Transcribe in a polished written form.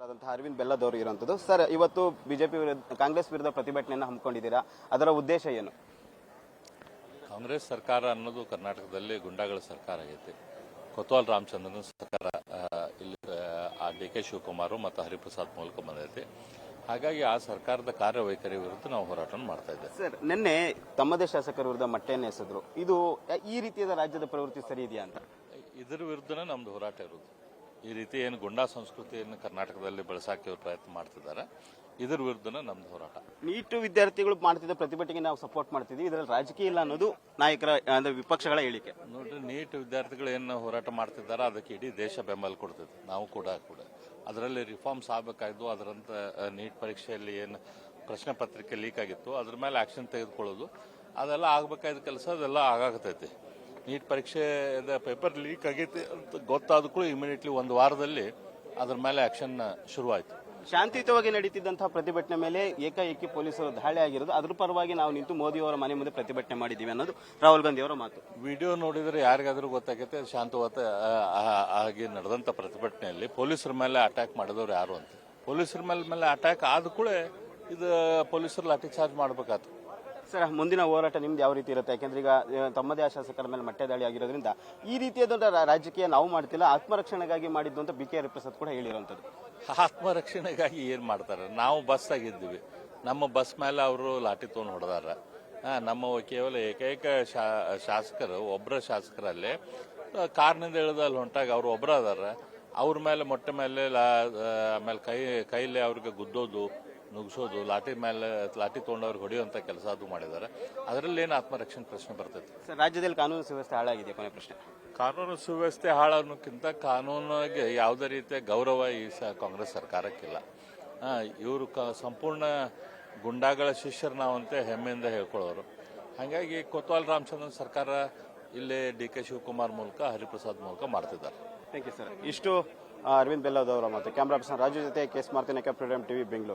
ಆದಂತಹ ಅರವಿಂದ್ ಬೆಲ್ಲದವರು ಇರುವಂತದ್ದು. ಸರ್, ಇವತ್ತು ಬಿಜೆಪಿ ವಿರುದ್ಧ ಕಾಂಗ್ರೆಸ್ ವಿರುದ್ಧ ಪ್ರತಿಭಟನೆಯನ್ನು ಹಮ್ಮಿಕೊಂಡಿದ್ದೀರಾ, ಅದರ ಉದ್ದೇಶ ಏನು? ಕಾಂಗ್ರೆಸ್ ಸರ್ಕಾರ ಅನ್ನೋದು ಕರ್ನಾಟಕದಲ್ಲಿ ಗುಂಡಾಗಳ ಸರ್ಕಾರ ಆಗೈತಿ. ಕೊತ್ವಾಲ್ ರಾಮಚಂದ್ರನ ಸರ್ಕಾರ ಇಲ್ಲಿ ಡಿ ಕೆ ಶಿವಕುಮಾರ್ ಮತ್ತು ಹರಿಪ್ರಸಾದ್ ಮೂಲಕ ಬಂದೈತಿ. ಹಾಗಾಗಿ ಆ ಸರ್ಕಾರದ ಕಾರ್ಯವೈಖರಿ ವಿರುದ್ಧ ನಾವು ಹೋರಾಟ ಮಾಡ್ತಾ ಇದ್ದೇವೆ. ಸರ್, ನಿನ್ನೆ ತಮ್ಮದೇ ಶಾಸಕರ ವಿರುದ್ಧ ಮಟ್ಟೆಯನ್ನು ಎಸೆದ್ರು. ಇದು ಈ ರೀತಿಯಾದ ರಾಜ್ಯದ ಪ್ರವೃತ್ತಿ ಸರಿ ಇದೆಯಾ ಅಂತ? ಇದರ ವಿರುದ್ಧನೇ ನಮ್ದು ಹೋರಾಟ ಇರೋದು. ಈ ರೀತಿ ಏನು ಗುಂಡಾ ಸಂಸ್ಕೃತಿಯನ್ನು ಕರ್ನಾಟಕದಲ್ಲಿ ಬೆಳೆಸಾಕಿ ಅವರು ಪ್ರಯತ್ನ ಮಾಡ್ತಿದ್ದಾರೆ. ಇದರ ವಿರುದ್ಧನೇ ನಮ್ದು ಹೋರಾಟ. ನೀಟು ವಿದ್ಯಾರ್ಥಿಗಳು ಮಾಡ್ತಿದ್ದ ಪ್ರತಿಭಟನೆಗೆ ನಾವು ಸಪೋರ್ಟ್ ಮಾಡ್ತಿದ್ವಿ, ಇದರಲ್ಲಿ ರಾಜಕೀಯ ಇಲ್ಲ ಅನ್ನೋದು ನಾಯಕರ ಅಂದ್ರೆ ವಿಪಕ್ಷಗಳ ಹೇಳಿಕೆ. ನೋಡ್ರಿ, ನೀಟ್ ವಿದ್ಯಾರ್ಥಿಗಳು ಏನು ಹೋರಾಟ ಮಾಡ್ತಿದ್ದಾರೆ ಅದಕ್ಕೆ ಇಡೀ ದೇಶ ಬೆಂಬಲ ಕೊಡ್ತೈತೆ. ನಾವು ಕೂಡ ಅದರಲ್ಲಿ ರಿಫಾರ್ಮ್ಸ್ ಆಗಬೇಕಾಯ್ತು. ಅದರಂತ ನೀಟ್ ಪರೀಕ್ಷೆಯಲ್ಲಿ ಏನು ಪ್ರಶ್ನೆ ಪತ್ರಿಕೆ ಲೀಕ್ ಆಗಿತ್ತು ಅದ್ರ ಮೇಲೆ ಆಕ್ಷನ್ ತೆಗೆದುಕೊಳ್ಳೋದು ಅದೆಲ್ಲ ಆಗಬೇಕಾದ ಕೆಲಸ ಅದೆಲ್ಲ ಆಗಾಕತೈತಿ. ನೀಟ್ ಪರೀಕ್ಷೆದ ಪೇಪರ್ ಲೀಕ್ ಆಗೈತಿ ಅಂತ ಗೊತ್ತಾದ ಕೂಡ ಇಮಿಡಿಯೇಟ್ಲಿ ಒಂದು ವಾರದಲ್ಲಿ ಅದ್ರ ಮೇಲೆ ಆಕ್ಷನ್ ಶುರುವಾಯಿತು. ಶಾಂತಿಯುತವಾಗಿ ನಡೀತಿದ್ದಂತಹ ಪ್ರತಿಭಟನೆ ಮೇಲೆ ಏಕಾಏಕಿ ಪೊಲೀಸರು ದಾಳಿ ಆಗಿರೋದು, ಅದ್ರ ಪರವಾಗಿ ನಾವು ನಿಂತು ಮೋದಿ ಅವರ ಮನೆ ಮುಂದೆ ಪ್ರತಿಭಟನೆ ಮಾಡಿದ್ದೀವಿ ಅನ್ನೋದು ರಾಹುಲ್ ಗಾಂಧಿ ಅವರ ಮಾತು. ವಿಡಿಯೋ ನೋಡಿದ್ರೆ ಯಾರಿಗಾದ್ರೂ ಗೊತ್ತಾಗೈತೆ ಶಾಂತವತ ಆಗಿ ನಡೆದಂತ ಪ್ರತಿಭಟನೆಯಲ್ಲಿ ಪೊಲೀಸರ ಮೇಲೆ ಅಟ್ಯಾಕ್ ಮಾಡಿದವರು ಯಾರು ಅಂತ. ಪೊಲೀಸರ ಮೇಲೆ ಅಟ್ಯಾಕ್ ಆದ ಕೂಡ ಇದು ಪೊಲೀಸರು ಲಾಠಿ ಚಾರ್ಜ್ ಮಾಡಬೇಕಾಯ್ತು. ಸರ್, ಮುಂದಿನ ಹೋರಾಟ ನಿಮ್ದು ಯಾವ ರೀತಿ ಇರುತ್ತೆ? ಯಾಕೆಂದ್ರೆ ಈಗ ತಮ್ಮದೇ ಶಾಸಕರ ಮೇಲೆ ಮಟ್ಟೆ ದಾಳಿ ಆಗಿರೋದ್ರಿಂದ ಈ ರೀತಿಯಾದ ರಾಜಕೀಯ ನಾವು ಮಾಡ್ತಿಲ್ಲ, ಆತ್ಮರಕ್ಷಣೆಗಾಗಿ ಮಾಡಿದ್ದು ಅಂತ ಬಿ ಕೆ ಹರಿಪ್ರಸಾದ್ ಕೂಡ ಹೇಳಿರುವಂತದ್ದು. ಆತ್ಮರಕ್ಷಣೆಗಾಗಿ ಏನ್ ಮಾಡ್ತಾರೆ? ನಾವು ಬಸ್ ಆಗಿದ್ದೀವಿ, ನಮ್ಮ ಬಸ್ ಮೇಲೆ ಅವರು ಲಾಠಿ ತೊಗೊಂಡು ಹೊಡೆದಾರ. ನಮ್ಮ ಕೇವಲ ಏಕೈಕ ಶಾಸಕರು ಒಬ್ಬರ ಶಾಸಕರಲ್ಲಿ ಕಾರ್ನಿಂದ ಇಳಿದ ಅಲ್ಲಿ ಹೊಂಟಾಗ ಅವ್ರು ಒಬ್ಬರ ಅದಾರ. ಅವ್ರ ಮೇಲೆ ಮೊಟ್ಟೆ ಮೇಲೆ ಆಮೇಲೆ ಕೈಲಿ ಅವ್ರಿಗೆ ಗುದ್ದೋದು, ನುಗ್ಸೋದು, ಲಾಠಿ ತೊಗೊಂಡವ್ರಿಗೆ ಹೊಡೆಯುವಂತ ಕೆಲಸ ಅದು ಮಾಡಿದ್ದಾರೆ. ಅದರಲ್ಲಿ ಏನು ಆತ್ಮರಕ್ಷಣೆ ಪ್ರಶ್ನೆ ಬರ್ತೈತಿ? ಸರ್, ರಾಜ್ಯದಲ್ಲಿ ಕಾನೂನು ಸುವ್ಯವಸ್ಥೆ ಹಾಳಾಗಿದೆ. ಕೊನೆ ಪ್ರಶ್ನೆ, ಕಾನೂನು ಸುವ್ಯವಸ್ಥೆ ಹಾಳನ್ನೋಕ್ಕಿಂತ ಕಾನೂನಿಗೆ ಯಾವುದೇ ರೀತಿಯ ಗೌರವ ಈ ಕಾಂಗ್ರೆಸ್ ಸರ್ಕಾರಕ್ಕಿಲ್ಲ. ಇವರು ಸಂಪೂರ್ಣ ಗುಂಡಾಗಳ ಶಿಷ್ಯರು ನಾವಂತೆ ಹೆಮ್ಮೆಯಿಂದ ಹೇಳ್ಕೊಳ್ಳೋರು. ಹಾಗಾಗಿ ಕೊತ್ವಾಲ್ ರಾಮಚಂದ್ರನ್ ಸರ್ಕಾರ ಇಲ್ಲಿ ಡಿ ಕೆ ಶಿವಕುಮಾರ್ ಮೂಲಕ ಹರಿಪ್ರಸಾದ್ ಮೂಲಕ ಮಾಡ್ತಿದ್ದಾರೆ. Thank you sir. ಇಷ್ಟು ಅರವಿಂದ್ ಬೆಲ್ಲದವರ ಮಾತು. ಕ್ಯಾಮ್ರಾ ಪರ್ಸನ್ ರಾಜು ಜೊತೆ ಕೆಎಸ್ ಮಾರ್ತಿನ, ಫ್ರೀಡಂ ಟಿವಿ, ಬೆಂಗಳೂರು.